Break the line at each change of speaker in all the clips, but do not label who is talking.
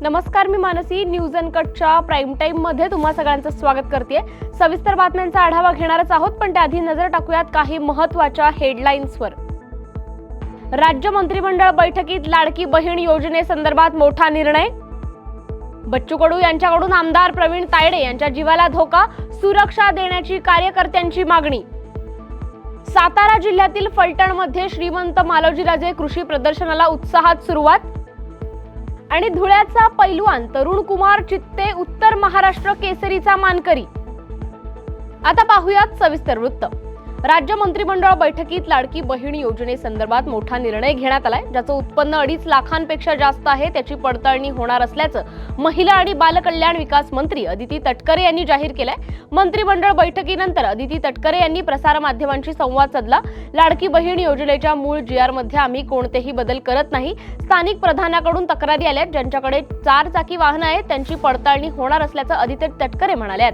नमस्कार, मी Mansi. News अनकटच्या prime time मध्ये तुम्हा सगळ्यांचं स्वागत करते. सविस्तर बातम्यांचा आढावा घेणारच आहोत, पण त्याआधी नजर टाकूयात काही महत्त्वाच्या हेडलाईन्सवर. राज्य मंत्रिमंडळ बैठकीत लाडकी बहीण योजनेसंदर्भात मोठा निर्णय. बच्चू कडू यांच्याकडून आमदार प्रवीण तायडे यांच्या जीवाला धोका, सुरक्षा देण्याची कार्यकर्त्यांची मागणी. सातारा जिल्ह्यातील फलटणमध्ये श्रीमंत मालोजीराजे कृषी प्रदर्शनाला उत्साहात सुरुवात. आणि धुळ्याचा पैलवान तरुण कुमार चित्ते उत्तर महाराष्ट्र केसरीचा मानकरी. आता पाहूयात सविस्तर वृत्त. राज्य मंत्रिमंडळ बैठकीत लाडकी बहीण योजनेसंदर्भात मोठा निर्णय घेण्यात आलाय. ज्याचं उत्पन्न 2.5 लाखांपेक्षा जास्त आहे त्याची पडताळणी होणार असल्याचं महिला आणि बालकल्याण विकास मंत्री अदिती तटकरे यांनी जाहीर केलंय. मंत्रिमंडळ बैठकीनंतर अदिती तटकरे यांनी प्रसारमाध्यमांशी संवाद साधला. लाडकी बहीण योजनेच्या मूळ GR मध्ये आम्ही कोणतेही बदल करत नाही. स्थानिक प्रधानाकडून तक्रारी आल्यात. ज्यांच्याकडे 4 चाकी वाहनं आहेत त्यांची पडताळणी होणार असल्याचं अदिती तटकरे म्हणाल्यात.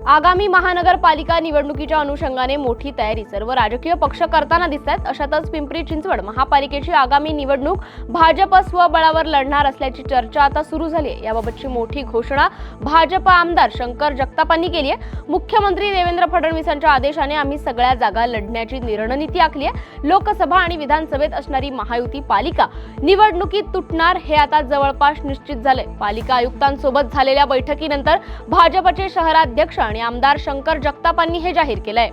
आगामी महानगरपालिका निवडणुकीच्या अनुषंगाने मोठी तयारी सर्व राजकीय पक्ष करताना दिसतात. अशातच पिंपरी चिंचवड महापालिकेची आगामी निवडणूक भाजप स्वबळावर लढणार असल्याची चर्चा आता सुरू झाली आहे. याबाबतची मोठी घोषणा भाजप आमदार शंकर जगतापांनी केली आहे. मुख्यमंत्री देवेंद्र फडणवीसांच्या आदेशाने आम्ही सगळ्या जागा लढण्याची रणनीती आखली आहे. लोकसभा आणि विधानसभेत असणारी महायुती पालिका निवडणुकीत तुटणार हे आता जवळपास निश्चित झालंय. पालिका आयुक्तांसोबत झालेल्या बैठकीनंतर भाजपचे शहराध्यक्ष आणि आमदार शंकर जगतापांनी हे जाहीर केलंय.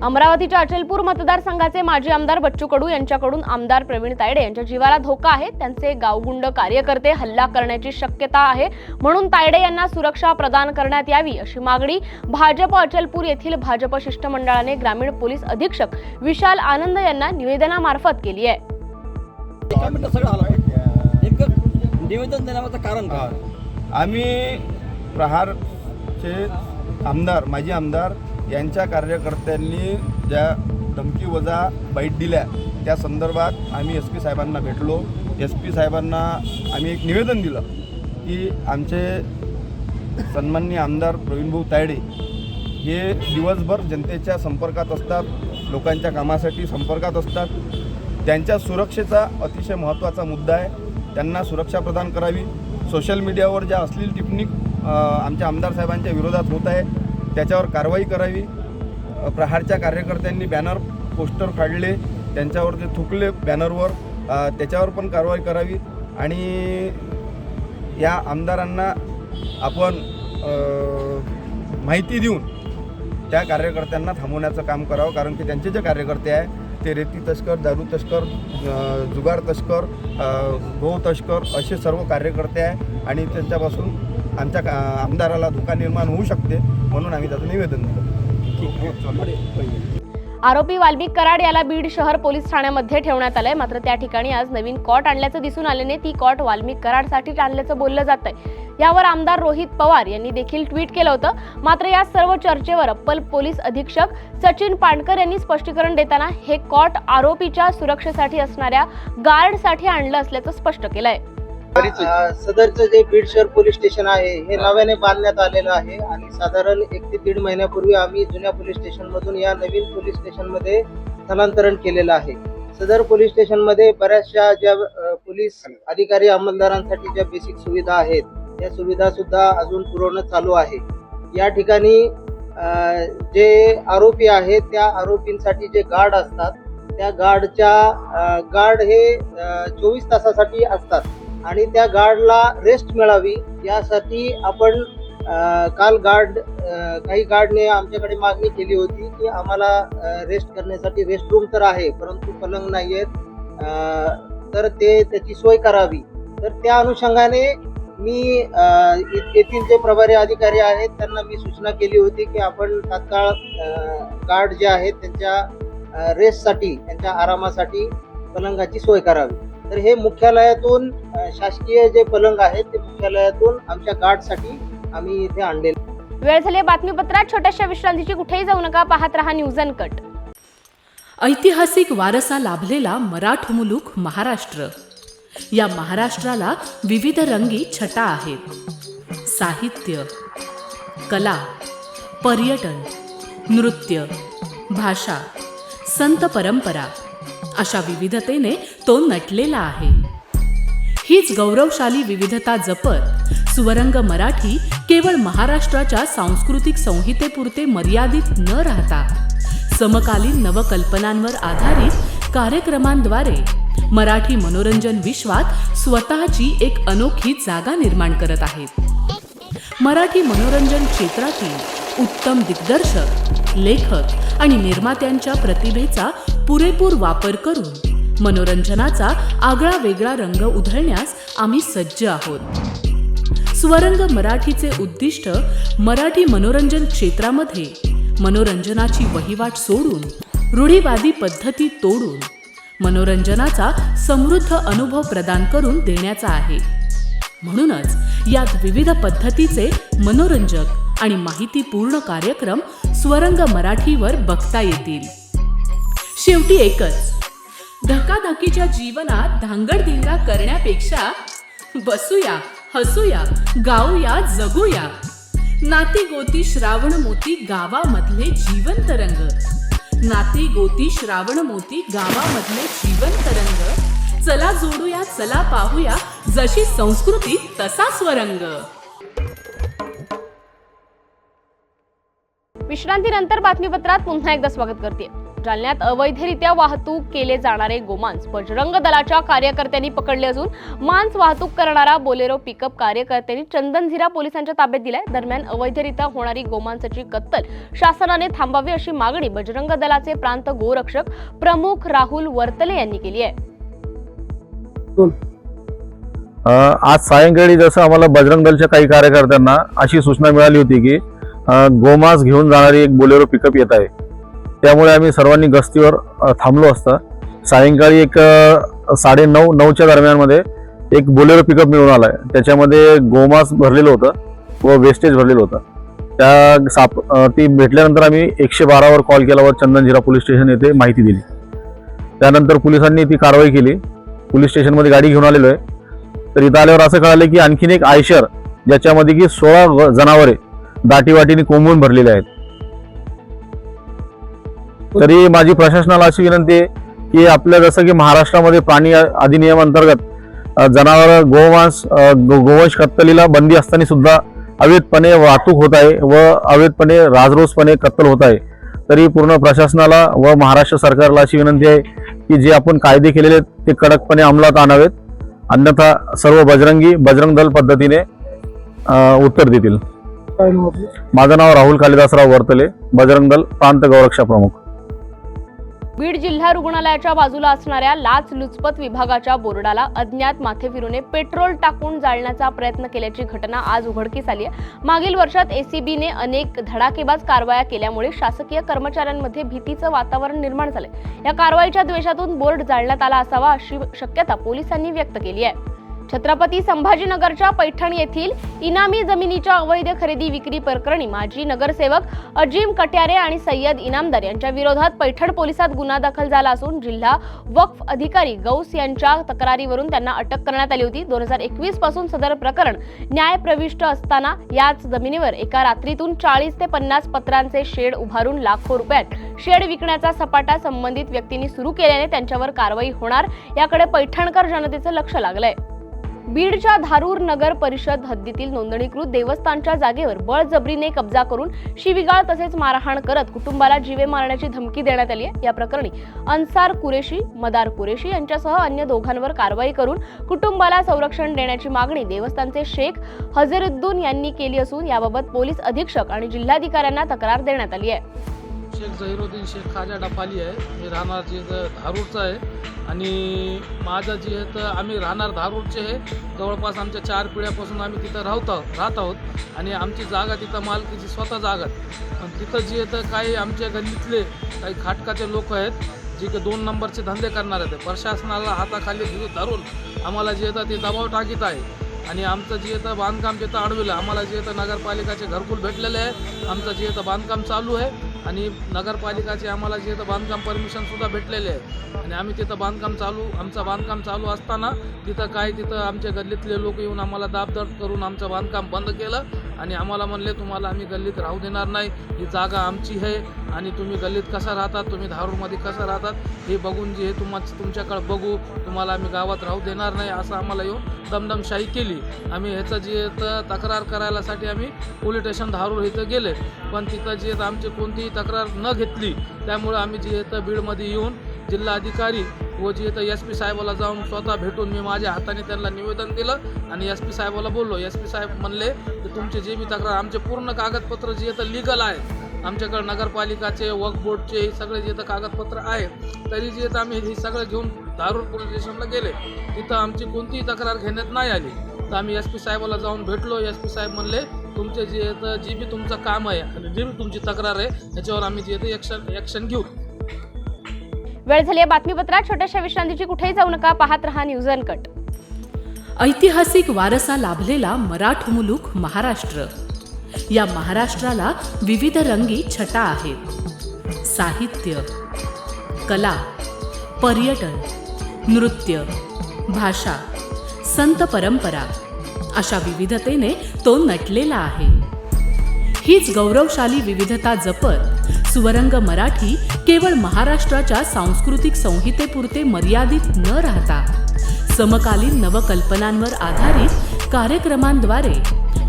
अमरावतीच्या अचलपूर मतदारसंघाचे माजी आमदार बच्चू कडू यांच्याकडून आमदार प्रवीण तायडे यांच्या जीवाला धोका आहे. त्यांचे गावगुंड कार्यकर्ते हल्ला करण्याची शक्यता आहे, म्हणून तायडे यांना सुरक्षा प्रदान करण्यात यावी अशी मागणी भाजप अचलपूर येथील भाजप शिष्टमंडळाने ग्रामीण पोलीस अधीक्षक विशाल आनंद यांना निवेदनामार्फत केली आहे.
निवेदन देण्याचं कारण काय?
आम्ही प्रहारचे आमदार माजी आमदार यांच्या कार्यकर्त्यांनी ज्या धमकी वजा बाईट दिल्या त्या संदर्भात आम्ही SP साहेबांना भेटलो. SP साहेबांना आम्ही एक निवेदन दिलं की आमचे सन्माननीय आमदार प्रवीणभाऊ तायडे हे दिवसभर जनतेच्या संपर्कात असतात, लोकांच्या कामासाठी संपर्कात असतात. त्यांच्या सुरक्षेचा अतिशय महत्त्वाचा मुद्दा आहे. त्यांना सुरक्षा प्रदान करावी. सोशल मीडियावर ज्या अश्लील टिप्पणी आमच्या आमदार साहेबांच्या विरोधात होत आहे त्याच्यावर कारवाई करावी. प्रहारच्या कार्यकर्त्यांनी बॅनर पोस्टर काढले, त्यांच्यावर जे थुकले बॅनरवर त्याच्यावर पण कारवाई करावी. आणि या आमदारांना आपण माहिती देऊन त्या कार्यकर्त्यांना थांबवण्याचं काम करावं, कारण की त्यांचे जे कार्यकर्ते आहे ते रेती तस्कर, दारू तस्कर, जुगार तस्कर, गो तस्कर असे सर्व कार्यकर्ते आहे आणि त्यांच्यापासून आमच्या आमदाराला धोका निर्माण होऊ शकते, म्हणून आम्ही त्याचं निवेदन दिलं.
आरोपी वाल्मिक कराड याला बीड शहर पोलीस ठाण्यामध्ये ठेवण्यात आलंय. मात्र त्या ठिकाणी आज नवीन कॉट आणल्याचं दिसून आल्याने ती कॉट वाल्मिक कराडसाठी आणल्याचं बोललं जात आहे. यावर आमदार रोहित पवार यांनी देखील ट्विट केलं होतं. मात्र या सर्व चर्चेवर अप्पल पोलीस अधीक्षक सचिन पांडकर यांनी स्पष्टीकरण देताना हे कॉट आरोपीच्या सुरक्षेसाठी असणाऱ्या गार्डसाठी आणलं असल्याचं स्पष्ट केलंय.
सदरचं जे बीड शहर पोलीस स्टेशन आहे हे नव्याने बांधण्यात आलेलं आहे आणि साधारण 1 ते 1.5 महिन्यापूर्वी आम्ही जुन्या पोलीस स्टेशन मधून या नवीन पोलीस स्टेशन मध्ये स्थलांतरण केलेलं आहे. सदर पोलीस स्टेशन मध्ये बऱ्याचशा ज्या पोलीस अधिकारी अंमलदारांसाठी ज्या बेसिक सुविधा आहेत त्या सुविधा सुद्धा अजून पुरवणं चालू आहे. या ठिकाणी जे आरोपी आहेत त्या आरोपींसाठी जे गार्ड असतात त्या गार्ड हे 24 तासासाठी असतात आणि त्या गार्डला रेस्ट मिळावी यासाठी आपण काल काही गार्डने आमच्याकडे मागणी केली होती की आम्हाला रेस्ट करण्यासाठी रेस्ट रूम तर आहे परंतु पलंग नाही आहेत, तर त्याची सोय करावी. तर त्या अनुषंगाने मी येथील जे प्रभारी अधिकारी आहेत त्यांना मी सूचना केली होती की आपण तात्काळ गार्ड जे आहेत त्यांच्या रेस्टसाठी, त्यांच्या आरामासाठी पलंगाची सोय करावी. तर हे मुख्यालयातून शासकीय जे पलंग आहेत ते मुख्यालयातून आमच्या गार्डसाठी आम्ही इथे आणले.
वेळ झाली बातमीपत्रात छोट्याशा विश्रांतीची. कुठेही जाऊ नका, पाहत रहा न्यूज अनकट.
ऐतिहासिक वारसा लाभलेला मराठ मुलूक महाराष्ट्र. या महाराष्ट्राला विविध रंगी छटा आहेत. साहित्य, कला, पर्यटन, नृत्य, भाषा, संत परंपरा अशा विविधतेने तो नटलेला आहे. हीच गौरवशाली विविधता जपत स्वरंग मराठी केवळ महाराष्ट्राच्या सांस्कृतिक संहितेपुरते मर्यादित न राहता समकालीन नवकल्पनांवर आधारित कार्यक्रमांद्वारे मराठी मनोरंजन विश्वात स्वतःची एक अनोखी जागा निर्माण करत आहेत. मराठी मनोरंजन क्षेत्रातील उत्तम दिग्दर्शक, लेखक आणि निर्मात्यांच्या प्रतिभेचा पुरेपूर वापर करून मनोरंजनाचा आगळा वेगळा रंग उधळण्यास आम्ही सज्ज आहोत. स्वरंग मराठीचे उद्दिष्ट मराठी मनोरंजन क्षेत्रामध्ये मनोरंजनाची वहिवाट सोडून रूढीवादी पद्धती तोडून मनोरंजनाचा समृद्ध अनुभव प्रदान करून देण्याचा आहे. म्हणूनच यात विविध पद्धतीचे मनोरंजक आणि माहितीपूर्ण कार्यक्रम स्वरंग मराठीवर बघता येतील. शेवटी एकच, धकाधकीच्या जीवनात धांगडधिंगा करण्यापेक्षा बसूया, हसूया, गाऊया, जगूया. नाती गोती श्रावण मोती गावामधले जीवंत रंग. नाती गोती श्रावण मोती गावामधले जीवंत रंग. चला जोडूया, चला पाहूया, जशी संस्कृती तसा स्वरंग.
विश्रांतीनंतर बातमीपत्रात पुन्हा एकदा स्वागत करते. जालन्यात अवैधरित्या वाहतूक केले जाणारे गोमांस बजरंग दलाच्या कार्यकर्त्यांनी पकडले असून मांस वाहतूक करणारा बोलेरो पिकअप कार्यकर्त्यांनी चंदनझिरा पोलिसांच्या ताब्यात दिलाय. दरम्यान अवैधरित्या होणारी गोमांसाची कत्तल शासनाने थांबावी अशी मागणी बजरंग दलाचे प्रांत गोरक्षक प्रमुख राहुल वर्तले यांनी केली आहे.
आज सायंकाळी जसं आम्हाला बजरंग दलच्या काही कार्यकर्त्यांना अशी सूचना मिळाली होती की गोमांस घेऊन जाणारी एक बोलेरो पिकअप येत आहे. त्यामुळे आम्ही सर्वांनी गस्तीवर थांबलो असता सायंकाळी एक 9:30-9च्या दरम्यानमध्ये एक बोलेरो पिकअप मिळून आलाय. त्याच्यामध्ये गोमांस भरलेलं होतं व वेस्टेज भरलेलं होतं. ती भेटल्यानंतर आम्ही 112वर कॉल केला व चंदनझिरा पोलीस स्टेशन येथे माहिती दिली. त्यानंतर पोलिसांनी ती कारवाई केली. पोलीस स्टेशनमध्ये गाडी घेऊन आलेलो आहे. तर इथं आल्यावर असं कळालं की आणखीन एक आयशर ज्याच्यामध्ये की 16 जनावरे दाटीवाटीने कोंबून भरलेले आहेत. तरी माझी प्रशासनाला अशी विनंती आहे की आपल्या जसं की महाराष्ट्रामध्ये प्राणी अधिनियम अंतर्गत जनावर गोवंश कत्तलीला बंदी असताना सुद्धा अवैधपणे वाहतूक होत आहे व अवैधपणे राजरोसपणे कत्तल होत आहे. तरी पूर्ण प्रशासनाला व महाराष्ट्र सरकारला अशी विनंती आहे की जे आपण कायदे केलेले ते कडकपणे अंमलात आणावेत, अन्यथा सर्व बजरंग दल पद्धतीने उत्तर देतील. माझं नाव राहुल कालिदासराव वर्तले, बजरंग दल प्रांत गौरक्षा प्रमुख.
बीड जिल्हा रुग्णालयाच्या बाजूला असणाऱ्या लाचलुचपत विभागाच्या बोर्डाला अज्ञात माथेफिरूने पेट्रोल टाकून जाळण्याचा प्रयत्न केल्याची घटना आज उघडकीस आली आहे. मागील वर्षात एसीबीने अनेक धडाकेबाज कारवाया केल्यामुळे शासकीय कर्मचाऱ्यांमध्ये भीतीचं वातावरण निर्माण झालंय. या कारवाईच्या द्वेषातून बोर्ड जाळण्यात आला असावा अशी शक्यता पोलिसांनी व्यक्त केली आहे. छत्रपती संभाजीनगरच्या पैठण येथील इनामी जमिनीच्या अवैध खरेदी विक्री प्रकरणी माजी नगरसेवक अजीम कट्यारे आणि सय्यद इनामदार यांच्या विरोधात पैठण पोलिसात गुन्हा दाखल झाला असून जिल्हा वक्फ अधिकारी गौस यांच्या तक्रारीवरून त्यांना अटक करण्यात आली होती. 2021 पासून सदर प्रकरण न्यायप्रविष्ट असताना याच जमिनीवर एका रात्रीतून 40 ते 50 पत्रांचे शेड उभारून लाखो रुपयात शेड विकण्याचा सपाटा संबंधित व्यक्तींनी सुरू केल्याने त्यांच्यावर कारवाई होणार याकडे पैठणकर जनतेचं लक्ष लागलंय. बीडच्या धारूर नगर परिषद हद्दीतील नोंदणीकृत देवस्थानच्या जागेवर बळजबरीने कब्जा करून शिवीगाळ तसेच मारहाण करत कुटुंबाला जीवे मारण्याची धमकी देण्यात आली आहे. या प्रकरणी अन्सार कुरेशी, मदार कुरेशी यांच्यासह अन्य दोघांवर कारवाई करून कुटुंबाला संरक्षण देण्याची मागणी देवस्थानचे शेख हजरुद्दीन यांनी केली असून याबाबत पोलीस अधीक्षक आणि जिल्हाधिकाऱ्यांना तक्रार देण्यात आली आहे.
शेख झहिरुद्दीन शेख खाजा डपाली आहे. मी राहणार जे धारूरचा आहे आणि माझं जे आहे तर आम्ही राहणार धारूरचे आहे. जवळपास आमच्या 4 पिढ्यापासून आम्ही तिथं राहत आहोत आणि आमची जागा तिथं मालकीची स्वतः जागा पण तिथं जे आहे तर काही आमच्या गल्लीतले काही खाटकाचे लोक आहेत जे की 2 नंबरचे धंदे करणार आहेत. प्रशासनाला हाताखाली धरून आम्हाला जे आहे ते दबाव टाकीत आहे आणि आमचं जे आहे बांधकाम तिथं अडवलं. आम्हाला जे आहे नगरपालिकाचे घरकुल भेटलेले आहे. आमचं जे आहे बांधकाम चालू आहे आणि नगरपालिकाचे आम्हाला जे आहे बांधकाम परमिशनसुद्धा भेटलेले आहे आणि आम्ही तिथं आमचं बांधकाम चालू असताना तिथं आमच्या गल्लीतले लोक येऊन आम्हाला दाबदर्द करून आमचं बांधकाम बंद केलं आणि आम्हाला म्हणले तुम्हाला आम्ही गल्लीत राहू देणार नाही, ही जागा आमची आहे आणि तुम्ही गल्लीत कसा राहतात, तुम्ही धारूरमध्ये कसं राहतात हे बघून जे तुमच्याकडे बघू, तुम्हाला आम्ही गावात राहू देणार नाही असं आम्हाला येऊन दमदमशाही केली. आम्ही ह्याचं जे तक्रार करायलासाठी आम्ही पोलीस स्टेशन धारूर इथं गेले, पण तिथं जे आमची कोणतीही तक्रार न घेतली. त्यामुळे आम्ही जे बीडमध्ये येऊन जिल्हाधिकारी व जे SP साहेबाला जाऊन स्वतः भेटून मी माझ्या हाताने त्यांना निवेदन दिलं आणि SP साहेबाला बोललो. SP साहेब म्हणले की तुमचे जे बी तक्रार, आमचे पूर्ण कागदपत्र जे तर लिगल आहे, आमच्याकडे नगरपालिकाचे वक्फ बोर्डचे हे सगळे जे तर कागदपत्र आहे, तरी जे आम्ही हे सगळं घेऊन धारूर पोलीस स्टेशनला गेले. तिथं आमची कोणतीही तक्रार घेण्यात नाही आली. तर आम्ही SP साहेबाला जाऊन भेटलो. SP साहेब म्हणले तुमचे जे तर जी बी तुमचं काम आहे आणि जी बी तुमची तक्रार आहे त्याच्यावर आम्ही जे ते ॲक्शन घेऊ.
वेळ झाली आहे बातमीपत्रात छोट्याशा विश्रांतीची. कुठेही जाऊ नका, पाहत रहा न्यूज अनकट.
ऐतिहासिक वारसा लाभलेला मराठ मुलूक महाराष्ट्र. या महाराष्ट्राला विविध रंगी छटा आहेत. साहित्य, कला, पर्यटन, नृत्य, भाषा, संत परंपरा अशा विविधतेने तो नटलेला आहे. हीच गौरवशाली विविधता जपत सुवरंग मराठी केवळ महाराष्ट्राच्या सांस्कृतिक संहितेपुरते मर्यादित न राहता समकालीन नवकल्पनांवर आधारित कार्यक्रमांद्वारे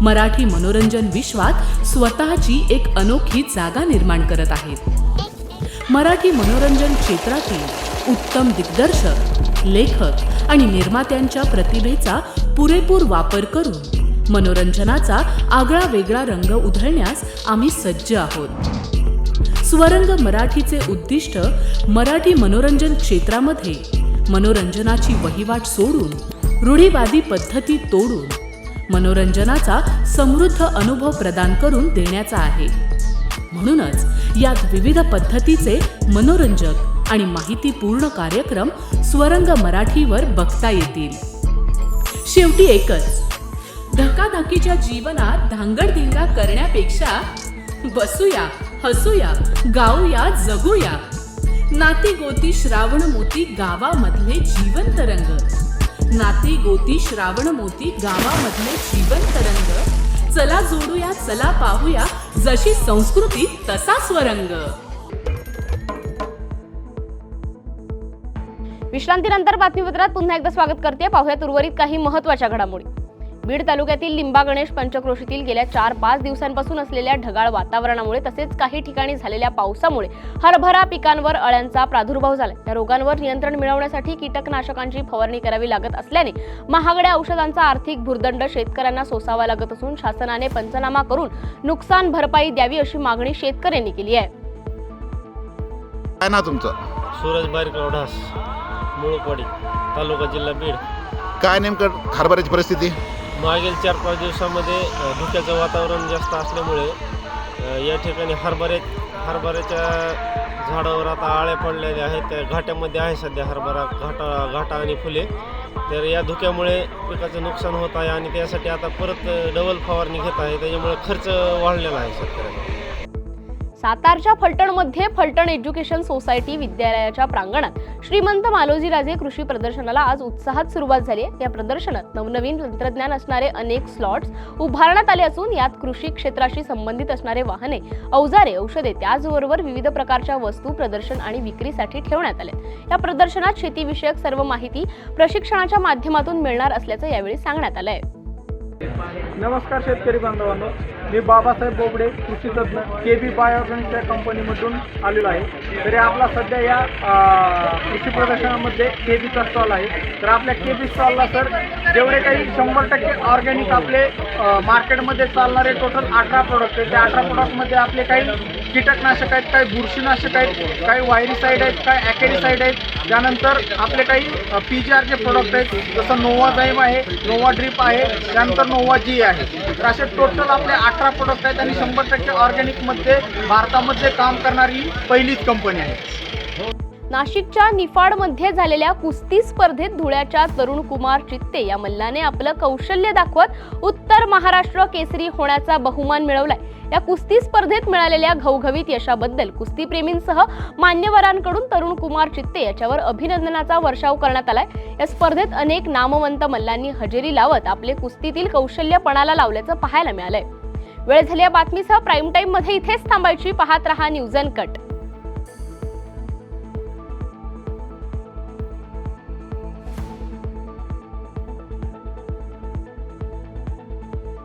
मराठी मनोरंजन विश्वात स्वतःची एक अनोखी जागा निर्माण करत आहेत. मराठी मनोरंजन क्षेत्रातील उत्तम दिग्दर्शक, लेखक आणि निर्मात्यांच्या प्रतिभेचा पुरेपूर वापर करून मनोरंजनाचा आगळा वेगळा रंग उधळण्यास आम्ही सज्ज आहोत. सुवरंग मराठीचे उद्दिष्ट मराठी मनोरंजन क्षेत्रामध्ये मनोरंजनाची वहिवाट सोडून, रूढीवादी पद्धती तोडून मनोरंजनाचा समृद्ध अनुभव प्रदान करून देण्याचा आहे. म्हणूनच यात विविध पद्धतीचे मनोरंजक आणि माहितीपूर्ण कार्यक्रम सुवरंग मराठीवर बघता येतील. शेवटी एकच, धकाधकीच्या जीवनात धांगडधिंगा करण्यापेक्षा बसूया, हसूया, गाऊया, जगूया. नाती गोती श्रावण मोती गावामधले जिवंत रंग. नाती गोती श्रावण मोती गावामधले जिवंत रंग. चला जोडूया, चला पाहूया, जशी संस्कृती तसा स्वरंग.
विश्रांतीनंतर बातमीपत्रात पुन्हा एकदा स्वागत करते. पाहूयात उर्वरित काही महत्त्वाच्या घडामोडी. बीड तालुक्यातील लिंबा गणेश पंचक्रोशीतील गेल्या 4-5 दिवसांपासून असलेल्या ढगाळ वातावरणामुळे तसेच काही ठिकाणी झालेल्या पावसामुळे हरभरा पिकांवर अळ्यांचा प्रादुर्भाव झाला. या रोगांवर नियंत्रण मिळवण्यासाठी कीटकनाशकांची फवारणी करावी लागत असल्याने महागड्या औषधांचा आर्थिक भुर्दंड शेतकऱ्यांना सोसावा लागत असून शासनाने पंचनामा करून नुकसान भरपाई द्यावी अशी मागणी शेतकऱ्यांनी केली आहे.
काय ना तुमचं?
सूरज बारीकराव ढास, मुळकवाडी, तालुका जिल्हा बीड.
काय नेमकं हरभऱ्याची परिस्थिती?
मागील 4-5 दिवसामध्ये धुक्याचं वातावरण जास्त असल्यामुळे या ठिकाणी हरभऱ्याच्या झाडावर आता आळ्या पडलेल्या आहेत. त्या घाट्यामध्ये आहे सध्या हरभरा, घाटा आणि फुले. तर या धुक्यामुळे पिकाचं नुकसान होत आहे आणि त्यासाठी आता परत डबल फवारणी घेत आहे. त्याच्यामुळे खर्च वाढलेला आहे शेतकऱ्यांना.
सातारच्या फलटणमध्ये फलटण एज्युकेशन सोसायटी विद्यालयाच्या प्रांगणात श्रीमंत मालोजीराजे कृषी प्रदर्शनाला आज उत्साहात सुरुवात झाली आहे. या प्रदर्शनात नवनवीन तंत्रज्ञान असणारे अनेक स्लॉट्स उभारण्यात आले असून यात कृषी क्षेत्राशी संबंधित असणारे वाहने, अवजारे, औषधे त्याचबरोबर विविध प्रकारच्या वस्तू प्रदर्शन आणि विक्रीसाठी ठेवण्यात आले. या प्रदर्शनात शेतीविषयक सर्व माहिती प्रशिक्षणाच्या माध्यमातून मिळणार असल्याचं यावेळी सांगण्यात आलं आहे.
नमस्कार शेतकरी बांधवांनो, मी बाबासाहेब बोबडे, कृषी तज्ञ, KB बायोऑर्गॅनिक या कंपनीमधून आलेलो आहे. तरी आपला सध्या या कृषी प्रदर्शनामध्ये KBचा स्टॉल आहे. तर आपल्या KB स्टॉलला सर जेवढे काही 100% ऑर्गॅनिक आपले मार्केटमध्ये चालणारे टोटल 18 प्रोडक्ट आहेत. त्या 18 प्रोडक्टमध्ये आपले काही कीटकनाशक आहेत, काही बुरशीनाशक आहेत, काही वायरीसाईड आहेत, काही ॲकेडिसाईड आहेत. त्यानंतर आपले काही PGRचे प्रोडक्ट आहेत, जसं नोवाझाईम आहे, नोवा ड्रिप आहे, त्यानंतर नोवा G आहे. तर असे टोटल आपले 18 प्रोडक्ट आहेत आणि 100% ऑर्गॅनिकमध्ये भारतामध्ये काम करणारी पहिलीच कंपनी आहे.
नाशिकच्या निफाडमध्ये झालेल्या कुस्ती स्पर्धेत धुळ्याच्या तरुण कुमार चित्ते या मल्लाने आपलं कौशल्य दाखवत उत्तर महाराष्ट्र केसरी होण्याचा बहुमान मिळवलाय. या कुस्ती स्पर्धेत मिळालेल्या घवघवीत यशाबद्दल कुस्तीप्रेमींसह मान्यवरांकडून तरुण कुमार चित्ते याच्यावर अभिनंदनाचा वर्षाव करण्यात आलाय. या स्पर्धेत अनेक नामवंत मल्लांनी हजेरी लावत आपले कुस्तीतील कौशल्य पणाला लावल्याचं पाहायला मिळालंय. वेळ झाली या बातमीसह प्राईम टाइम मध्ये इथेच थांबायची. पाहत रहा न्यूज अनकट.